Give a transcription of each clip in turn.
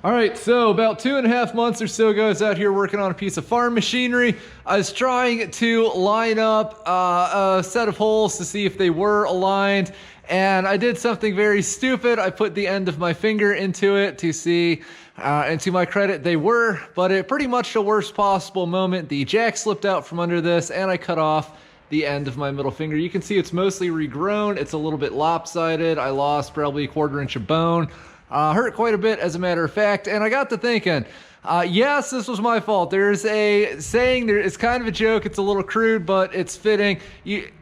All right, so about 2.5 months or so ago, I was out here working on a piece of farm machinery. I was trying to line up a set of holes to see if they were aligned, and I did something very stupid. I put the end of my finger into it to see, and to my credit, they were, but at pretty much the worst possible moment, the jack slipped out from under this, and I cut off the end of my middle finger. You can see it's mostly regrown. It's a little bit lopsided. I lost probably 1/4 inch of bone. Hurt quite a bit, as a matter of fact, and I got to thinking, yes, this was my fault. There's a saying, it's kind of a joke, it's a little crude, but it's fitting.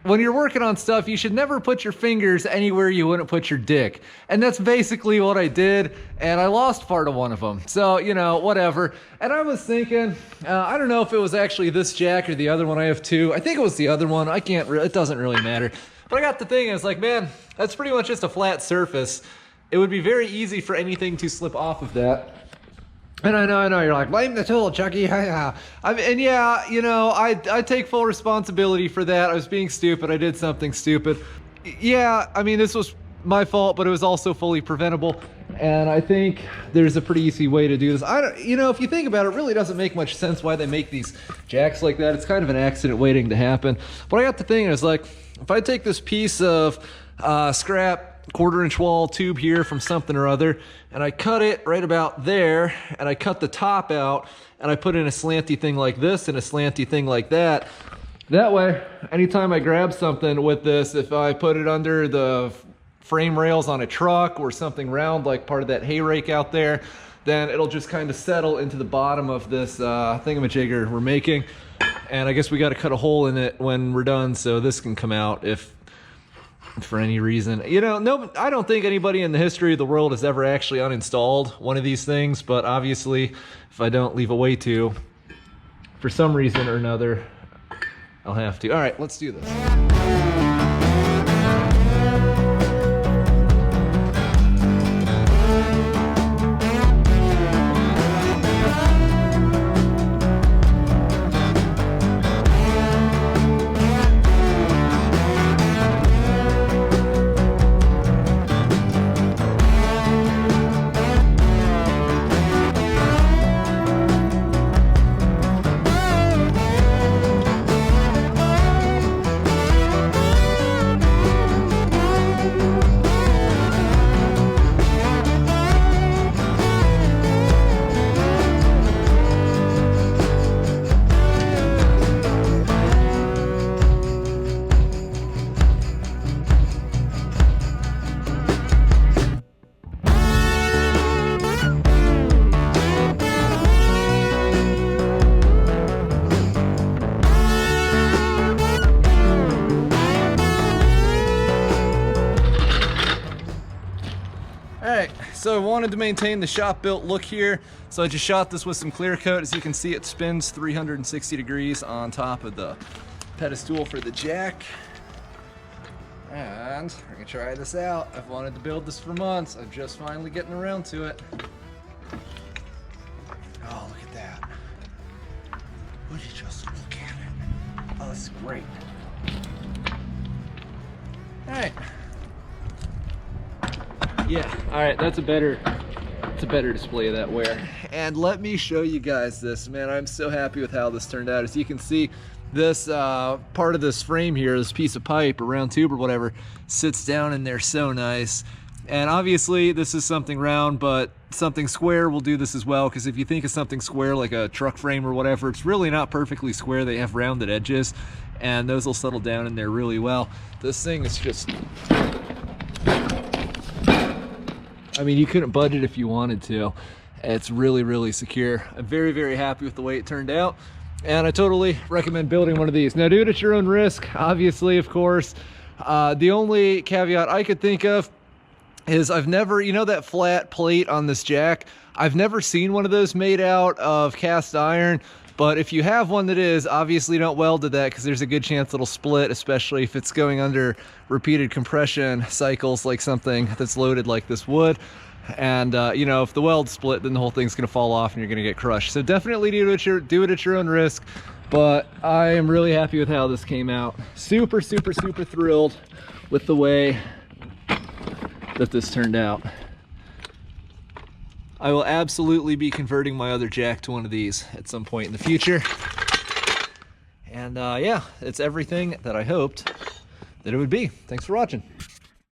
When you're working on stuff, you should never put your fingers anywhere you wouldn't put your dick. And that's basically what I did, and I lost part of one of them. So, you know, whatever. And I was thinking, I don't know if it was actually this jack or the other one. I have two. I think it was the other one. It doesn't really matter. But I got to thinking, I was like, man, that's pretty much just a flat surface. It would be very easy for anything to slip off of that. And I know, you're like, blame the tool, Chucky. And yeah, you know, I take full responsibility for that. I was being stupid. I did something stupid. Yeah, I mean, this was my fault, but it was also fully preventable. And I think there's a pretty easy way to do this. You know, if you think about it, it really doesn't make much sense why they make these jacks like that. It's kind of an accident waiting to happen. But I got to thinking, I was like, if I take this piece of scrap 1/4 inch wall tube here from something or other, and I cut it right about there, and I cut the top out, and I put in a slanty thing like this and a slanty thing like that. That way, anytime I grab something with this, if I put it under the frame rails on a truck or something round like part of that hay rake out there, then it'll just kind of settle into the bottom of this thingamajigger we're making. And I guess we got to cut a hole in it when we're done so this can come out if for any reason. You know, no, I don't think anybody in the history of the world has ever actually uninstalled one of these things, but obviously if I don't leave a way to, for some reason or another, I'll have to. All right, let's do this. So I wanted to maintain the shop-built look here, so I just shot this with some clear coat. As you can see, it spins 360 degrees on top of the pedestal for the jack. And we're gonna try this out. I've wanted to build this for months. I'm just finally getting around to it. Oh, look at that. Would you just look at it? Oh, this is great. All right. Yeah, all right, that's a better display of that wear. And let me show you guys this, man. I'm so happy with how this turned out. As you can see, this part of this frame here, this piece of pipe or round tube or whatever, sits down in there so nice. And obviously this is something round, but something square will do this as well, because if you think of something square like a truck frame or whatever, it's really not perfectly square. They have rounded edges, and those will settle down in there really well. This thing is just, I mean, you couldn't budge it if you wanted to. It's really, really secure. I'm very, very happy with the way it turned out, and I totally recommend building one of these. Now, do it at your own risk, obviously, of course. The only caveat I could think of is I've never, you know that flat plate on this jack? I've never seen one of those made out of cast iron, but if you have one that is, obviously don't weld to that, because there's a good chance it'll split, especially if it's going under repeated compression cycles like something that's loaded like this would. And you know, if the weld's split, then the whole thing's gonna fall off and you're gonna get crushed. So definitely do it at your own risk. But I am really happy with how this came out. Super, super, super thrilled with the way that this turned out. I will absolutely be converting my other jack to one of these at some point in the future. And yeah, it's everything that I hoped that it would be. Thanks for watching.